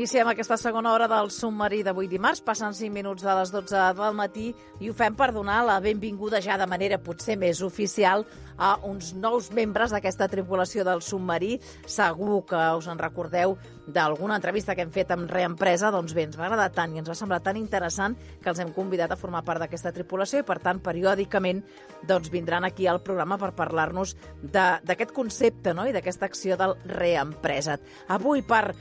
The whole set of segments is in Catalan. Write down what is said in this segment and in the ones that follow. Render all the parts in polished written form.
Iniciem aquesta segona hora del submarí d'avui dimarts. Passen 5 minuts de les 12 del matí i ho fem per donar la benvinguda ja de manera potser més oficial a uns nous membres d'aquesta tripulació del submarí. Segur que us en recordeu d'alguna entrevista que hem fet amb Reempresa. Doncs bé, ens va agradar tant i ens va semblar tan interessant que els hem convidat a formar part d'aquesta tripulació i, per tant, periòdicament doncs, vindran aquí al programa per parlar-nos d'aquest concepte, no? I d'aquesta acció del Reempresa. Avui, per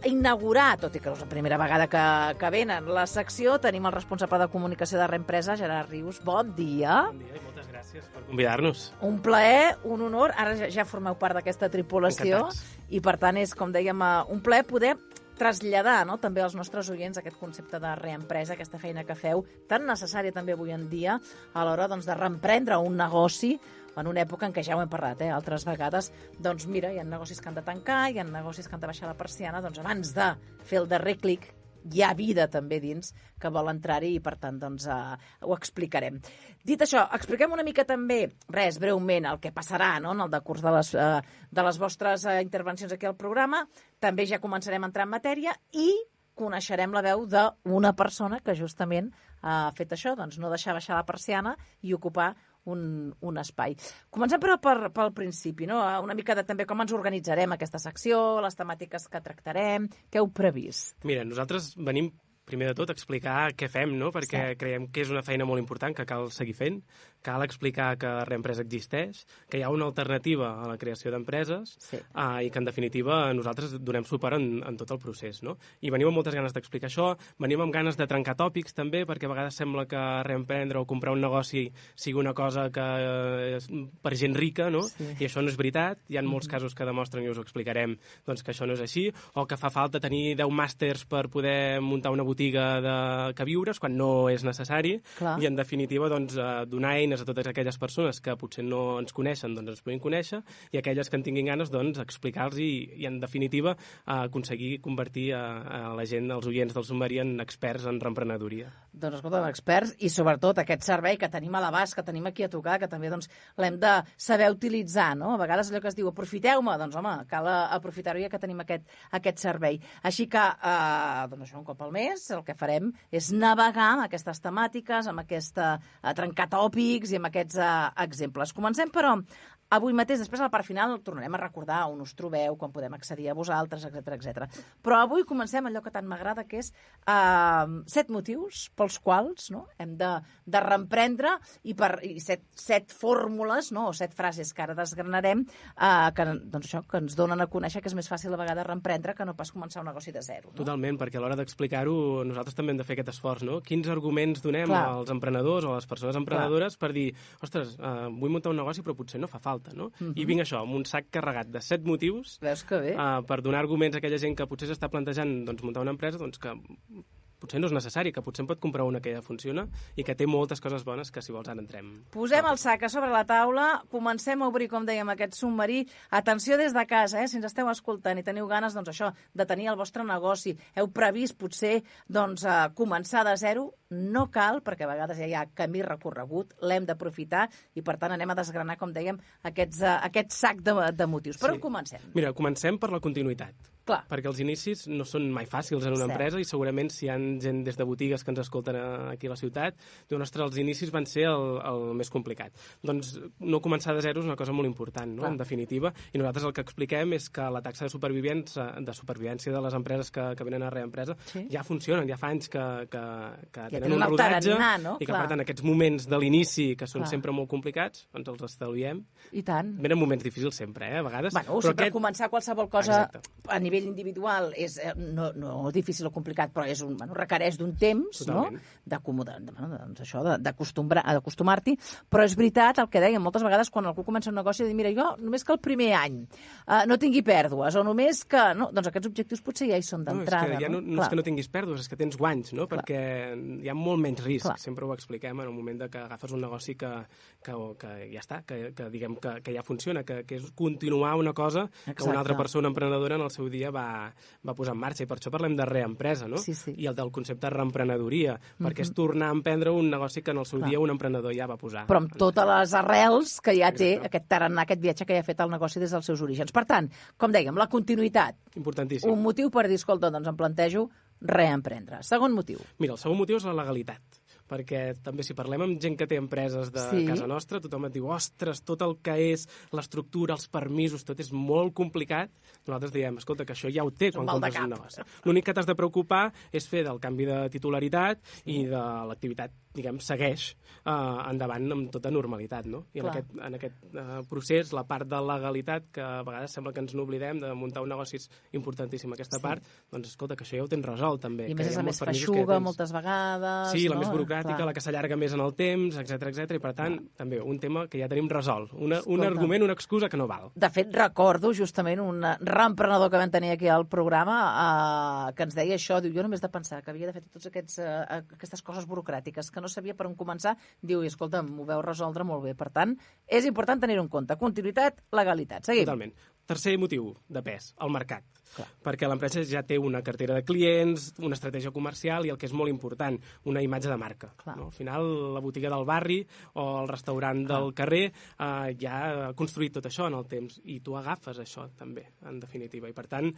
inaugurar, tot i que és la primera vegada que venen la secció, tenim el responsable de comunicació de Reempresa, Gerard Rius. Bon dia. Bon dia i moltes gràcies per convidar-nos. Un plaer, un honor. Ara ja formeu part d'aquesta tripulació. Encantats. I, per tant, és, com dèiem, un plaer poder traslladar, no?, també als nostres oients aquest concepte de reempresa, aquesta feina que feu, tan necessària també avui en dia, a l'hora doncs, de reemprendre un negoci en una època en què ja ho hem parlat, altres vegades, doncs mira, hi ha negocis que han de tancar, hi ha negocis que han de baixar la persiana, doncs abans de fer el darrer clic, hi ha vida també dins que vol entrar-hi i, per tant, doncs, ho explicarem. Dit això, expliquem una mica també, breument, el que passarà, no?, en el decurs de les vostres intervencions aquí al programa. També ja començarem a entrar en matèria i coneixerem la veu d'una persona que justament ha fet això, doncs no deixar baixar la persiana i ocupar un espai. Comencem, però, pel principi, no? Una mica de també com ens organitzarem aquesta secció, les temàtiques que tractarem, què heu previst? Mira, nosaltres venim, primer de tot, a explicar què fem, no? Perquè creiem que és una feina molt important que cal seguir fent, cal explicar que Reempresa existeix, que hi ha una alternativa a la creació d'empreses i que, en definitiva, nosaltres donem suport en tot el procés, no? I venim amb moltes ganes d'explicar això, venim amb ganes de trencar tòpics, també, perquè a vegades sembla que reemprendre o comprar un negoci sigui una cosa que és per gent rica, no? Sí. I això no és veritat. Hi ha molts casos que demostren, i us ho explicarem, doncs, que això no és així, o que fa falta tenir 10 màsters per poder muntar una botiga de queviures, quan no és necessari. Clar. I, en definitiva, doncs, donar eines a totes aquelles persones que potser no ens coneixen, doncs ens puguin conèixer, i aquelles que en tinguin ganes, doncs, explicar-los i en definitiva, aconseguir convertir a la gent, els oients del submarí, en experts en reemprenedoria. Doncs, escolta, experts, i sobretot aquest servei que tenim a l'abast, que tenim aquí a tocar, que també doncs, l'hem de saber utilitzar, no? A vegades allò que es diu, aprofiteu-me, doncs, home, cal aprofitar-ho ja que tenim aquest servei. Així que, doncs això, un cop al mes, el que farem és navegar amb aquestes temàtiques, amb aquesta trencar tòpics i amb aquests exemples. Comencem, però, avui mateix, després a la part final, tornarem a recordar on us trobeu, quan podem accedir a vosaltres, etc. Però avui comencem allò que tant m'agrada, que és 7 motius pels quals, no?, hem de reemprendre i 7 fórmules, no?, o 7 frases que ara desgranarem, doncs això, que ens donen a conèixer que és més fàcil a vegades reemprendre que no pas començar un negoci de zero. No? Totalment, perquè a l'hora d'explicar-ho nosaltres també hem de fer aquest esforç, no? Quins arguments donem als emprenedors o a les persones emprenedores per dir, ostres, vull muntar un negoci però potser no fa falta, no? I vinc això, amb un sac carregat de 7 motius. Veus que bé? Per donar arguments a aquella gent que potser s'està plantejant doncs, muntar una empresa, doncs que potser no és necessari, que potser en pot comprar una que ja funciona i que té moltes coses bones que, si vols, ara entrem. Posem el sac a sobre la taula, comencem a obrir, com dèiem, aquest submarí. Atenció des de casa, si ens esteu escoltant i teniu ganes, doncs això, de tenir el vostre negoci, heu previst potser doncs, començar de zero, no cal, perquè a vegades ja hi ha camí recorregut, l'hem d'aprofitar i, per tant, anem a desgranar, com dèiem, aquest sac de motius. Per on comencem? Mira, comencem per la continuïtat. Clar. Perquè els inicis no són mai fàcils en una empresa i segurament si hi ha gent des de botigues que ens escolten aquí a la ciutat, diuen, ostres, els inicis van ser el més complicat. Doncs no començar de zero és una cosa molt important, no?, en definitiva, i nosaltres el que expliquem és que la taxa de supervivència de les empreses que venen a Reempresa ja funcionen, ja fa anys que tenen un rodatge, no? I que, per tant, aquests moments de l'inici, que són sempre molt complicats, doncs els estalviem. I tant. Venen moments difícils sempre, a vegades. Bueno, sempre començar qualsevol cosa a nivell individual és no difícil o complicat, però requereix d'un temps, no?, d'acostumar-t'hi, però és veritat el que dèiem, moltes vegades quan algú comença un negoci, dir, mira, jo només que el primer any no tingui pèrdues, o només que... No, doncs aquests objectius potser ja hi són d'entrada. No és que no tinguis pèrdues, és que tens guanys, no?, perquè hi ha molt menys risc. Clar. Sempre ho expliquem en el moment que agafes un negoci que ja està, que diguem que ja funciona, que és continuar una cosa que una altra persona emprenedora en el seu dia va posar en marxa. I per això parlem de reempresa, no? Sí. I el del concepte reemprenedoria, perquè és tornar a emprendre un negoci que en el seu dia un emprenedor ja va posar. Però amb totes les arrels que ja té aquest tarannà, aquest viatge que ja ha fet el negoci des dels seus orígens. Per tant, com dèiem, la continuïtat. Importantíssim. Un motiu per dir, escolta, doncs em plantejo reemprendre. Segon motiu. Mira, el segon motiu és la legalitat, perquè també si parlem amb gent que té empreses de casa nostra, tothom et diu, ostres, tot el que és l'estructura, els permisos, tot és molt complicat. Nosaltres diem, escolta, que això ja ho té quan compres un negoci. L'únic que t'has de preocupar és fer del canvi de titularitat i de l'activitat, diguem, segueix endavant amb tota normalitat, no? I en aquest procés, la part de legalitat, que a vegades sembla que ens n'oblidem de muntar un negoci és importantíssima aquesta part, doncs escolta, que això ja ho tens resolt també. I a més és la més feixuga moltes vegades. Sí, la més burocràtica, la que s'allarga més en el temps, etc. I per tant, també un tema que ja tenim resolt. Un argument, una excusa que no val. De fet, recordo justament un reemprenedor que vam tenir aquí al programa que ens deia això, diu, jo només de pensar que havia de fer totes aquestes coses burocràtiques, que no sabia per on començar, diu, i escolta, m'ho veu resoldre molt bé. Per tant, és important tenir-ho en compte. Continuïtat, legalitat. Seguim. Totalment. Tercer motiu de pes, el mercat. Perquè l'empresa ja té una cartera de clients, una estratègia comercial i el que és molt important, una imatge de marca. No? Al final, la botiga del barri o el restaurant del carrer ja ha construït tot això en el temps i tu agafes això també, en definitiva. I per tant,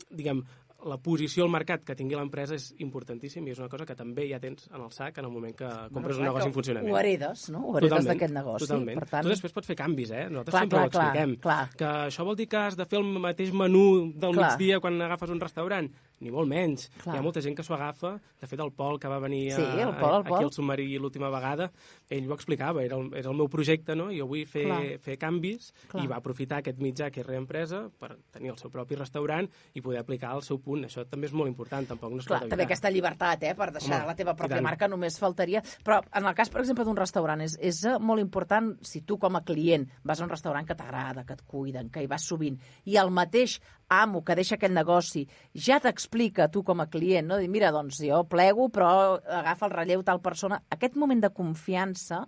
diguem, la posició al mercat que tingui l'empresa és importantíssim i és una cosa que també ja tens en el sac en el moment que compres un negoci en funcionament. Ho heredes, no? Ho heredes d'aquest negoci. Totalment. Per tant... Tu després pots fer canvis, Nosaltres sempre ho expliquem. Que això vol dir que has de fer el mateix menú del migdia quan agafes un restaurant? Ni molt menys. Hi ha molta gent que s'ho agafa. De fet, el Pol, que va venir aquí al Submarí l'última vegada, ell ho explicava, era el meu projecte, no? Jo vull fer canvis i va aprofitar aquest mitjà que és reempresa per tenir el seu propi restaurant i poder aplicar el seu punt. Això també és molt important, tampoc no es pot evitar. També aquesta llibertat, per deixar la teva pròpia marca només faltaria. Però en el cas, per exemple, d'un restaurant, és molt important, si tu com a client vas a un restaurant que t'agrada, que et cuiden, que hi vas sovint, i el mateix amo que deixa aquest negoci ja t'explica tu com a client, no? Dir, mira, doncs jo plego, però agafa el relleu tal persona. Aquest moment de confiança,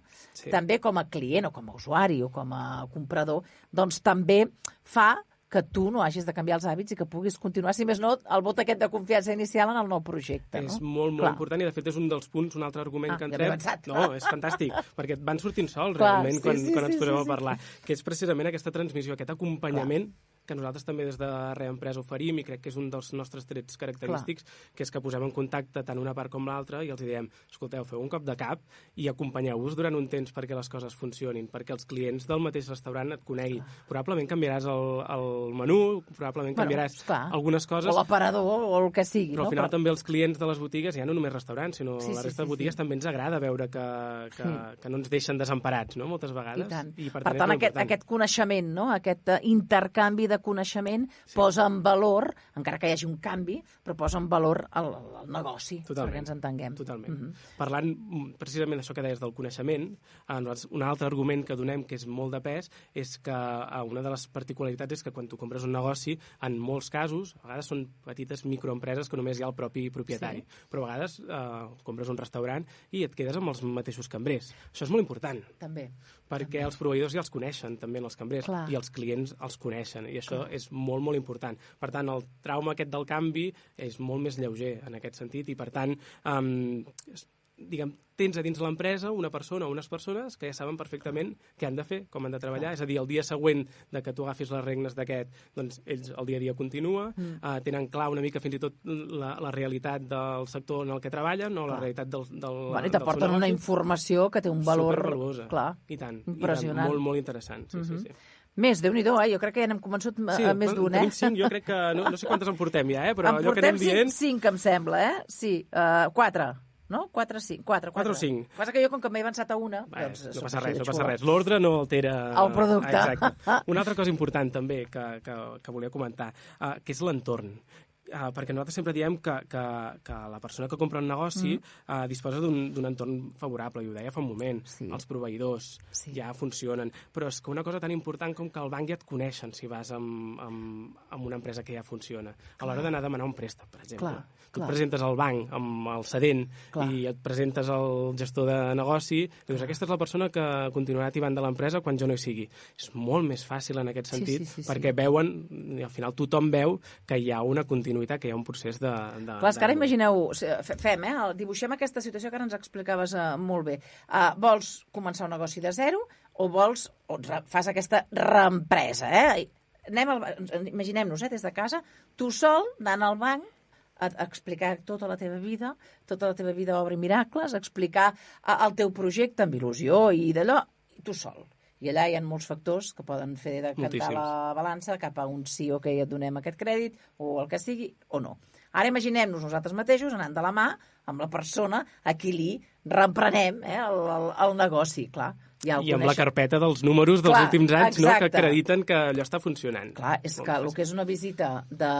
també com a client o com a usuari o com a comprador, doncs també fa que tu no hagis de canviar els hàbits i que puguis continuar, si més no, el vot aquest de confiança inicial en el nou projecte. És molt important i, de fet, és un dels punts, un altre argument que entrem. No, és fantàstic, perquè et van sortint sols, realment, quan ens posem a parlar, que és precisament aquesta transmissió, aquest acompanyament que nosaltres també des de Reempresa oferim i crec que és un dels nostres trets característics, que és que posem en contacte tant una part com l'altra i els diem, escolteu, feu un cop de cap i acompanyeu-vos durant un temps perquè les coses funcionin, perquè els clients del mateix restaurant et coneguin. Probablement canviaràs el menú, probablement canviaràs algunes coses. O l'aparador o el que sigui. Però al final també els clients de les botigues, ja no només restaurants, sinó la resta de botigues també ens agrada veure que no ens deixen desemparats, no?, moltes vegades. I per tant, aquest coneixement, no?, aquest intercanvi de coneixement posa en valor, encara que hi hagi un canvi, però posa en valor el negoci, perquè ens entenguem. Totalment. Parlant precisament d'això que deies del coneixement, un altre argument que donem, que és molt de pes, és que una de les particularitats és que quan tu compres un negoci, en molts casos, a vegades són petites microempreses que només hi ha el propi propietari, però a vegades compres un restaurant i et quedes amb els mateixos cambrers. Això és molt important. També. Perquè els proveïdors ja els coneixen, també, els cambrers, i els clients els coneixen, i això és molt, molt important. Per tant, el trauma aquest del canvi és molt més lleuger en aquest sentit, i per tant, diguem, tens a dins l'empresa una persona o unes persones que ja saben perfectament què han de fer, com han de treballar, és a dir, el dia següent de que tu agafis les regnes d'aquest, doncs ells el dia a dia continua, tenen clar una mica fins i tot la realitat del sector en el que treballen, o la realitat del i t'aporten una informació que té un valor supervaluosa. I tant, impressionant. Molt, molt interessant. Sí. Més, Déu-n'hi-do, jo crec que ja n'hem convençut més d'un, tenim 5, jo crec que, no sé quantes en portem ja, però allò que anem dient... En portem 5, em sembla, Sí, 4. No? 4 o 5? 4 o 5. Passa que jo, com que m'he avançat a una... No passa res. L'ordre no altera... El producte. Exacte. Una altra cosa important, també, que volia comentar, que és l'entorn. perquè nosaltres sempre diem que la persona que compra un negoci disposa d'un entorn favorable, i ho deia fa un moment, els proveïdors ja funcionen, però és que una cosa tan important com que el banc ja et coneixen si vas amb una empresa que ja funciona. A l'hora d'anar a demanar un préstec, per exemple. Tu et presentes al banc amb el cedent i et presentes al gestor de negoci, i dius, aquesta és la persona que continuarà tibant de l'empresa quan jo no hi sigui. És molt més fàcil en aquest sentit, perquè veuen, i al final tothom veu que hi ha una continuïtat, que hi ha un procés de... Clar, és que ara imagineu, dibuixem aquesta situació que ara ens explicaves molt bé. Vols començar un negoci de zero o fas aquesta reempresa, Imaginem-nos, des de casa, tu sol, anant al banc, a explicar tota la teva vida obra i miracles, explicar el teu projecte amb il·lusió i d'allò, tu sol. I allà hi ha molts factors que poden fer decantar la balança cap a un sí o que et donem aquest crèdit o el que sigui o no. Ara imaginem-nos nosaltres mateixos anant de la mà amb la persona a qui li reemprenem el negoci, clar. I amb la carpeta dels números dels últims anys, que acrediten que allò està funcionant. Clar, és que el que és una visita de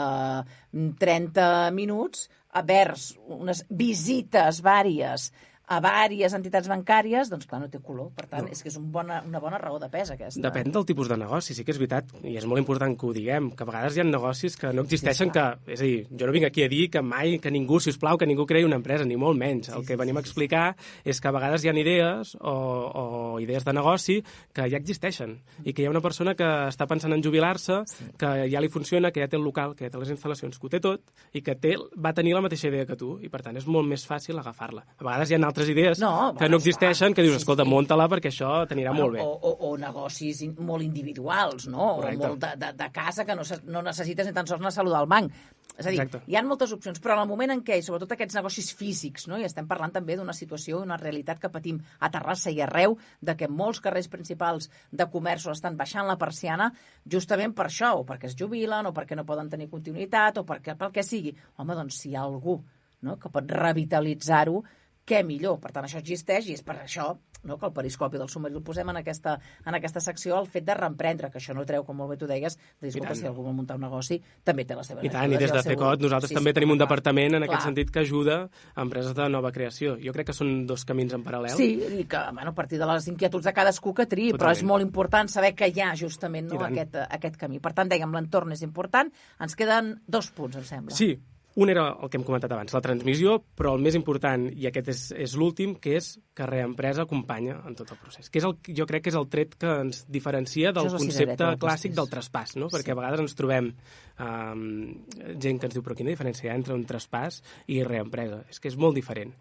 30 minuts vers unes visites vàries a vàries entitats bancàries, doncs clar, no té color. Per tant, és que és una bona raó de pes, aquesta. Depèn del tipus de negoci, sí que és veritat, i és molt important que ho diguem, que a vegades hi ha negocis que no existeixen, és a dir, jo no vinc aquí a dir que mai, que ningú, sisplau, que ningú creï una empresa, ni molt menys. El que venim a explicar és que a vegades hi ha idees o idees de negoci que ja existeixen, i que hi ha una persona que està pensant en jubilar-se, que ja li funciona, que ja té el local, que ja té les instal·lacions, que ho té tot, i que va tenir la mateixa idea que tu, i per tant és molt més fàcil agafar-la. A vegades hi ha altres idees que no existeixen, que dius, escolta, munta-la perquè això t'anirà molt bé. O negocis molt individuals, no? Correcte. O molt de casa que no necessites ni tan sols anar a saludar al banc. És a dir, hi ha moltes opcions, però en el moment en què, i sobretot aquests negocis físics, no? I estem parlant també d'una situació i una realitat que patim a Terrassa i arreu, de que molts carrers principals de comerços estan baixant la persiana justament per això, o perquè es jubilen, o perquè no poden tenir continuïtat, o pel que sigui. Home, doncs si hi ha algú que pot revitalitzar-ho, què millor. Per tant, això existeix i és per això que el periscopi del submarí el posem en aquesta secció, el fet de reemprendre, que això no treu, com molt bé tu deies, de dir, si algú vol muntar un negoci, també té la seva... I tant, i des de CECOT nosaltres també tenim un departament en aquest sentit que ajuda a empreses de nova creació. Jo crec que són dos camins en paral·lel. Sí, i que a partir de les inquietuds de cadascú que triï, però és molt important saber que hi ha justament aquest camí. Per tant, dèiem, l'entorn és important. Ens queden 2 punts, em sembla. Sí. Un era el que hem comentat abans, la transmissió, però el més important, i aquest és l'últim, que és que Reempresa acompanya en tot el procés. Que jo crec que és el tret que ens diferencia del concepte clàssic del traspàs, no? Perquè a vegades ens trobem gent que ens diu, però quina diferència hi ha entre un traspàs i Reempresa? És que és molt diferent.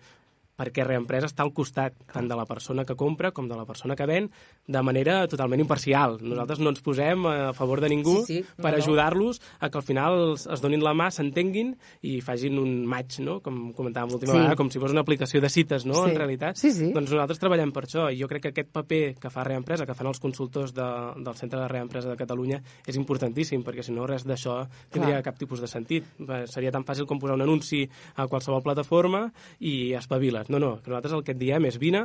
Perquè Reempresa està al costat tant de la persona que compra com de la persona que ven de manera totalment imparcial. Nosaltres no ens posem a favor de ningú per ajudar-los a que al final es donin la mà, s'entenguin i facin un match, no? Com comentàvem l'última vegada, com si fos una aplicació de cites, no? En realitat. Doncs nosaltres treballem per això, i jo crec que aquest paper que fa Reempresa, que fan els consultors del Centre de Reempresa de Catalunya, és importantíssim, perquè si no res d'això tindria cap tipus de sentit. Seria tan fàcil com posar un anunci a qualsevol plataforma i espavila't. No, que nosaltres el que et diem és vine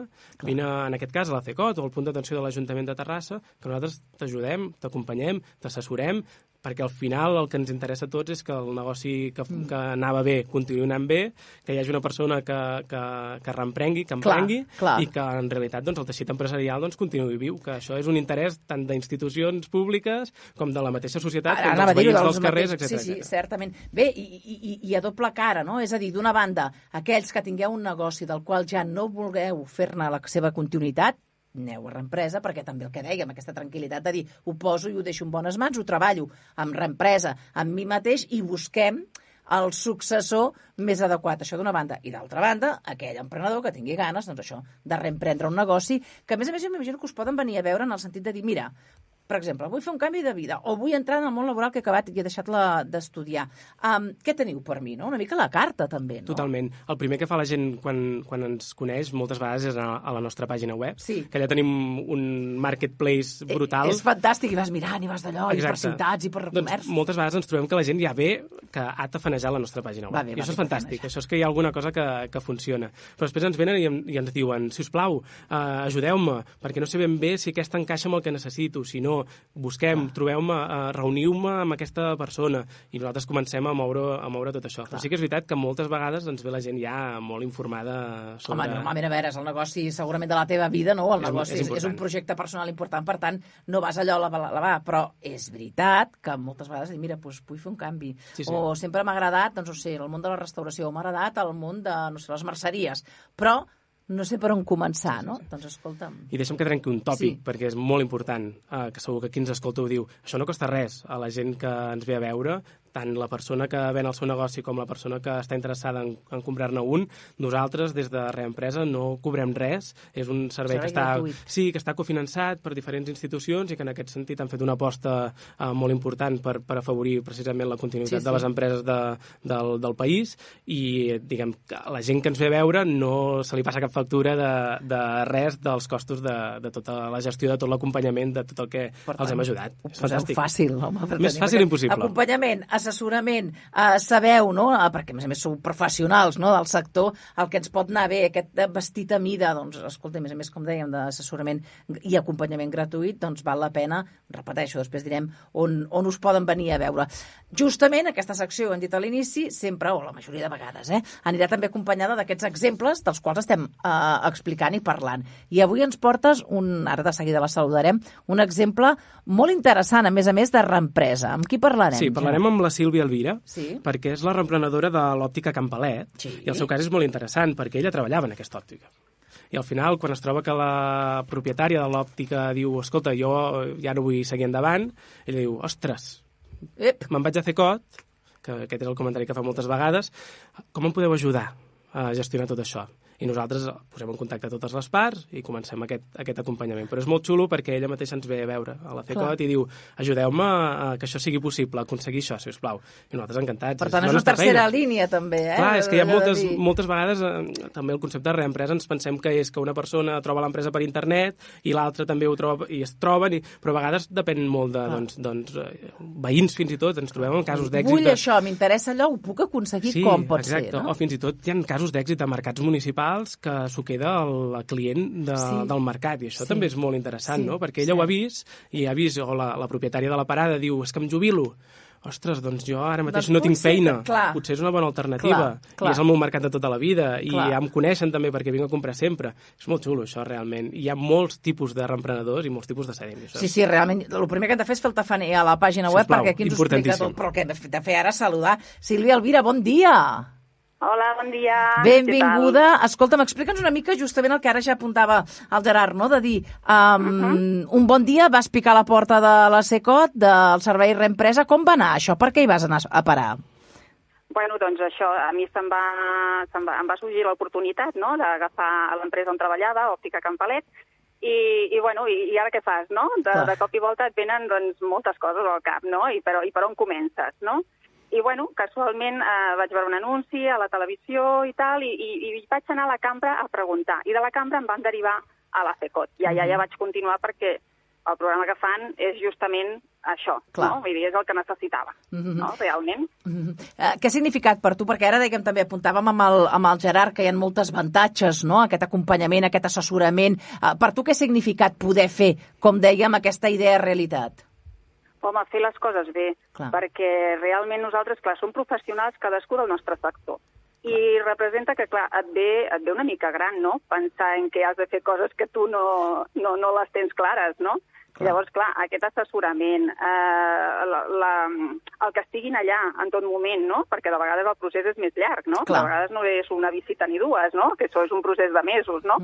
en aquest cas a la CECOT o al punt d'atenció de l'Ajuntament de Terrassa, que nosaltres t'ajudem, t'acompanyem, t'assessorem, perquè al final el que ens interessa a tots és que el negoci que anava bé continuï anant bé, que hi hagi una persona que reemprengui, que emprengui, i que en realitat el teixit empresarial continuï viu, que això és un interès tant d'institucions públiques com de la mateixa societat, com dels veïns dels carrers, etc. Sí, certament. Bé, i a doble cara, no? És a dir, d'una banda, aquells que tingueu un negoci del qual ja no vulgueu fer-ne la seva continuïtat, aneu a Reempresa, perquè també el que dèiem, aquesta tranquil·litat de dir, ho poso i ho deixo en bones mans, ho treballo amb Reempresa, amb mi mateix, i busquem el successor més adequat. Això d'una banda. I d'altra banda, aquell emprenedor que tingui ganes, doncs això, de reemprendre un negoci, que a més jo m'imagino que us poden venir a veure en el sentit de dir, mira, per exemple, vull fer un canvi de vida o vull entrar en el món laboral que he acabat i he deixat d'estudiar. Què teniu per mi? No? Una mica la carta, també. No? Totalment. El primer que fa la gent quan ens coneix moltes vegades és a la nostra pàgina web, que allà tenim un marketplace brutal. És fantàstic, i vas mirant, i vas d'allò, i per ciutats, i per comerç. Moltes vegades ens trobem que la gent ja ve que ha tafanejat la nostra pàgina web. I això és fantàstic, això és que hi ha alguna cosa que funciona. Però després ens venen i ens diuen, si us plau, ajudeu-me, perquè no sé ben bé si aquesta encaixa amb el que necessito, si no, busquem, trobeu-me, reuniu-me amb aquesta persona, i nosaltres comencem a moure tot això. Però sí que és veritat que moltes vegades ens ve la gent ja molt informada sobre... Home, normalment, a veure, és el negoci segurament de la teva vida, no? El negoci és un projecte personal important, per tant, no vas allò a la però és veritat que moltes vegades dic, mira, doncs vull fer un canvi. Sí. O sempre m'ha agradat, doncs, no sé, el món de la restauració, o m'ha agradat el món de, no sé, les merceries, però no sé per on començar, no? Doncs escolta'm. I deixa'm que trenqui un tòpic, perquè és molt important, que segur que qui ens escolta ho diu. Això no costa res a la gent que ens ve a veure, tant la persona que ven el seu negoci com la persona que està interessada en comprar-ne un. Nosaltres, des de Reempresa, no cobrem res. És un servei que està cofinançat per diferents institucions i que en aquest sentit han fet una aposta molt important per afavorir precisament la continuïtat de les empreses del país, i diguem que la gent que ens ve a veure no se li passa cap factura de res dels costos de tota la gestió, de tot l'acompanyament, de tot el que els hem ajudat. És fantàstic. Fàcil, home. Més fàcil impossible. Acompanyament, assessorament, sabeu, no? Perquè a més a més sou professionals, no?, del sector, el que ens pot anar bé, aquest vestit a mida, doncs, escolta, a més a més, com dèiem, d'assessorament i acompanyament gratuït, doncs val la pena, repeteixo, després direm on us poden venir a veure. Justament aquesta secció, hem dit a l'inici, sempre, o la majoria de vegades, anirà també acompanyada d'aquests exemples dels quals estem explicant i parlant. I avui ens portes, ara de seguida la saludarem, un exemple molt interessant, a més, de reempresa. Amb qui parlarem? Sí, parlarem amb la Sílvia Elvira, perquè és la reemprenedora de l'òptica Can Palet, i el seu cas és molt interessant, perquè ella treballava en aquesta òptica. I al final, quan es troba que la propietària de l'òptica diu, escolta, jo ja no vull seguir endavant, ella diu, ostres, me'n vaig a Cecot, que aquest és el comentari que fa moltes vegades, com em podeu ajudar a gestionar tot això? I nosaltres posem en contacte totes les parts i comencem aquest acompanyament. Però és molt xulo perquè ella mateixa ens ve a veure a la CECOT i diu, ajudeu-me a que això sigui possible, a aconseguir això, si us plau. I nosaltres encantats. Per tant, és una tercera línia, també, Clar, és que hi ha moltes vegades, també el concepte de reempresa, ens pensem que és que una persona troba l'empresa per internet i l'altra també ho troba, i es troben, però a vegades depèn molt de veïns, fins i tot, ens trobem en casos d'èxit. Vull això, m'interessa allò, ho puc aconseguir, com pot ser, no? O fins i tot hi ha casos d'èxit a mercats municipals que s'ho queda el client del mercat, i això també és molt interessant, no? Perquè ella ho ha vist, i ha vist, o la propietària de la parada diu, és que em jubilo. Ostres, doncs jo ara mateix no tinc feina, potser és una bona alternativa, i és el meu mercat de tota la vida, i ja em coneixen també perquè vinc a comprar sempre. És molt xulo, això, realment. Hi ha molts tipus de reemprenedors i molts tipus de sedent. Sí, realment, el primer que hem de fer és fer el tafaner a la pàgina web, perquè aquí ens ho explica tot, però el que hem de fer ara és saludar. Sílvia Elvira, bon dia! Hola, bon dia. Benvinguda. Escolta'm, explica'ns una mica justament el que ara ja apuntava el Gerard, no?, de dir, un bon dia vas picar a la porta de la CECOT, del servei Reempresa. Com va anar això? Per què hi vas anar a parar? Bueno, doncs això, a mi em va sorgir l'oportunitat, no?, d'agafar l'empresa on treballava, Òptica Can Palet, i ara què fas, no? De cop i volta et venen, doncs, moltes coses al cap, no? I per on comences, no? I, casualment vaig veure un anunci a la televisió i tal, i vaig anar a la cambra a preguntar. I de la cambra em van derivar a la CECOT. I allà ja vaig continuar perquè el programa que fan és justament això, no? Vull dir, és el que necessitava, no? Realment. Què ha significat per tu? Perquè ara, dèiem, també apuntàvem amb el Gerard que hi ha moltes avantatges, no?, aquest acompanyament, aquest assessorament. Per tu què ha significat poder fer, com dèiem, aquesta idea realitat? Home, fer les coses bé, perquè realment nosaltres, som professionals cadascú del nostre sector. I representa que, et ve una mica gran, no?, pensar en que has de fer coses que tu no les tens clares, no? Llavors, aquest assessorament, el que estiguin allà en tot moment, no?, perquè de vegades el procés és més llarg, no? De vegades no és una visita ni dues, no?, que això és un procés de mesos, no?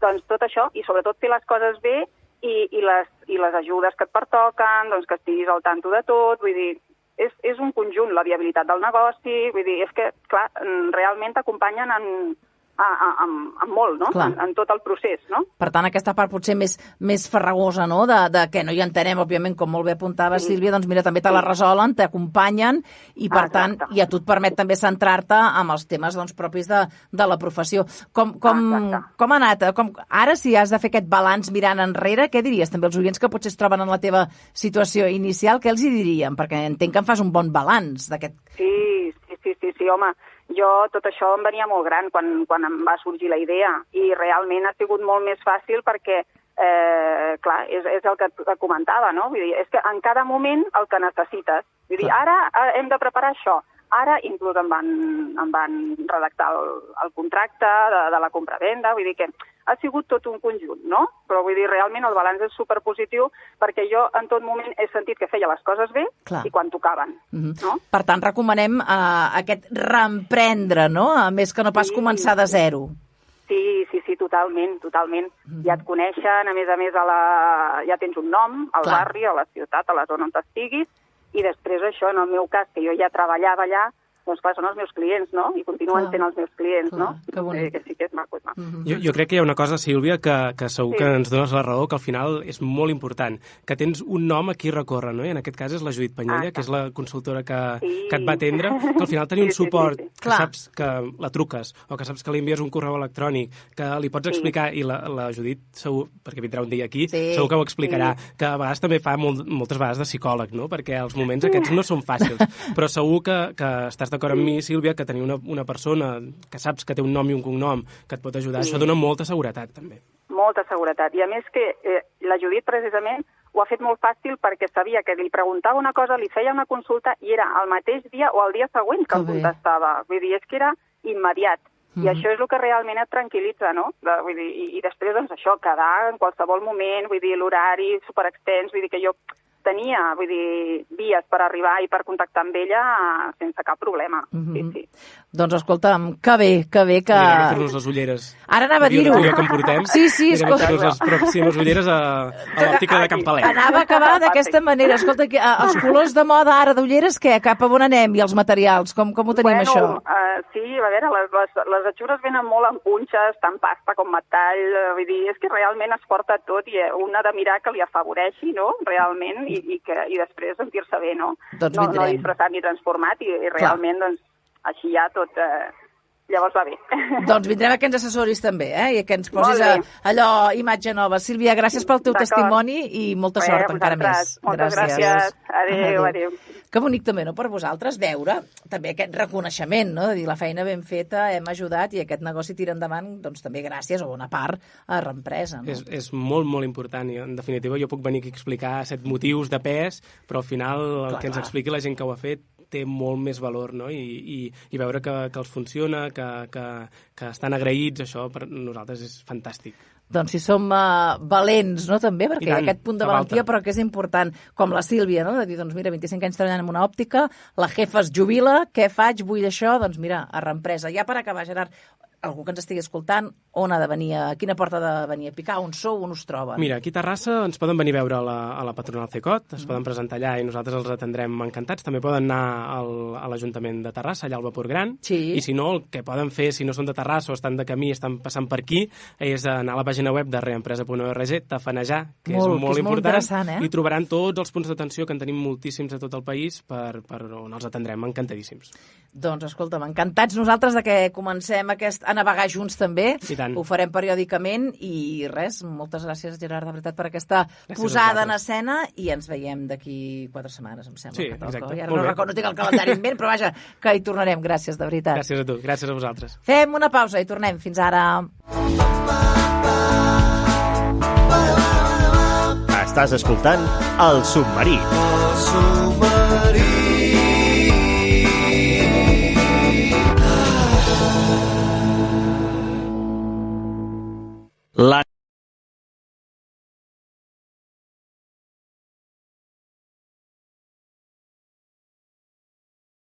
Doncs tot això, i sobretot fer les coses bé, i les ajudes que et pertoquen, doncs que estiguis al tanto de tot, vull dir, és un conjunt, la viabilitat del negoci, vull dir, és que, realment t'acompanyen amb molt, no?, en tot el procés, no? Per tant, aquesta part potser més farragosa, no?, de que no hi entenem, òbviament, com molt bé apuntava Sílvia, doncs mira, també te la resolen, t'acompanyen, i per tant, i a tu et permet també centrar-te en els temes propis de la professió. Com ha anat? Ara, si has de fer aquest balanç mirant enrere, què diries també als oients que potser es troben en la teva situació inicial? Què els hi diríem? Perquè entenc que en fas un bon balanç d'aquest... Sí, sí, home, jo tot això em venia molt gran quan em va sorgir la idea i realment ha sigut molt més fàcil perquè, clar, és el que et comentava, no? Vull dir, és que en cada moment el que necessites. Vull dir, ara hem de preparar això. Ara inclús em van redactar el contracte de la compravenda, vull dir que ha sigut tot un conjunt, no? Però vull dir, realment el balanç és superpositiu perquè jo en tot moment he sentit que feia les coses bé i quan tocaven, no? Per tant, recomanem aquest reemprendre, no? A més que no pas començar de zero. Sí, totalment. Ja et coneixen, a més, ja tens un nom, al barri, a la ciutat, a la zona on estiguis, i després això, en el meu cas, que jo ja treballava allà, doncs clar, són els meus clients, no? I continuen sent els meus clients, no? Que bonic. Que sí que és maco, és maco. Jo crec que hi ha una cosa, Sílvia, que segur que ens dones la raó, que al final és molt important, que tens un nom a qui recórrer, no? I en aquest cas és la Judit Panyella, que és la consultora que et va atendre, que al final tenir un suport, que saps que la truques, o que saps que li envies un correu electrònic, que li pots explicar, i la Judit, segur, perquè vindrà un dia aquí, segur que ho explicarà, que a vegades també fa moltes vegades de psicòleg, no? Perquè els moments aquests no són fàcils, però segur que estàs d'acord amb mi, Sílvia, que tenir una persona que saps que té un nom i un cognom que et pot ajudar, això dona molta seguretat, també. Molta seguretat. I a més que la Judit, precisament, ho ha fet molt fàcil perquè sabia que li preguntava una cosa, li feia una consulta i era el mateix dia o el dia següent que el contestava. Vull dir, és que era immediat. I això és el que realment et tranquil·litza, no? Vull dir, i després, doncs, això, quedar en qualsevol moment, vull dir, l'horari superextens, vull dir que jo tenia, vull dir, vies per arribar i per contactar amb ella sense cap problema. Sí. Doncs escolta'm, que bé que... Anirem a fer-nos les ulleres. Ara anava a dir-ho. Tu i jo que em portem. Sí, escolta. Anirem a fer-nos les pròximes ulleres a l'òptica de Can Palet. Anava a acabar d'aquesta manera. Escolta, els colors de moda ara d'ulleres, què? Cap a on anem? I els materials? Com ho tenim, això? Sí, a veure, les atxures venen molt en punxes, tant pasta com metall. Vull dir, és que realment es porta tot i una de mirar que li afavoreixi, no?, realment, i després sentir-se bé, no? Doncs no disfressat ni transformat i realment, doncs, així ja tot... Llavors va bé. Doncs vindrem a que ens assessoris també, i que ens posis allò, imatge nova. Sílvia, gràcies pel teu testimoni i molta sort encara més. Moltes gràcies. Adéu. Que bonic també, no?, per vosaltres veure també aquest reconeixement, no?, de dir la feina ben feta, hem ajudat i aquest negoci tira endavant, doncs també gràcies, o bona part, a Reempresa. No? És molt, molt important i en definitiva jo puc venir aquí a explicar 7 motius de pes, però al final el que ens expliqui la gent que ho ha fet té molt més valor, no? I veure que els funciona, que estan agraïts, això per nosaltres és fantàstic. Doncs si som valents, no?, també, perquè hi ha aquest punt de valentia, però que és important, com la Sílvia, no?, de dir, doncs mira, 25 anys treballant en una òptica, la jefa es jubila, què faig, vull això, doncs mira, a Reempresa. Ja per acabar, Gerard, algú que ens estigui escoltant, on ha de venir, a quina porta ha de venir a picar, on sou, on us troben? Mira, aquí a Terrassa ens poden venir a veure a la patronal CECOT, es poden presentar allà i nosaltres els atendrem encantats. També poden anar a l'Ajuntament de Terrassa, allà al Vapor Gran, i si no, el que poden fer, si no són de Terrassa o estan de camí, estan passant per aquí, és anar a la pàgina web de reempresa.org, tafanejar, que és molt important, i trobaran tots els punts d'atenció, que en tenim moltíssims a tot el país, per on els atendrem encantadíssims. Doncs, escolta'm, encantats nosaltres de que comencem a navegar junts també. Ho farem periòdicament i res, moltes gràcies, Gerard, de veritat, per aquesta posada en escena i ens veiem d'aquí 4 setmanes, em sembla. Sí, exacte. No tinc el calendari en ment, però vaja, que hi tornarem. Gràcies, de veritat. Gràcies a tu, gràcies a vosaltres. Fem una pausa i tornem. Fins ara. Estàs escoltant El Submarí. El Submarí. La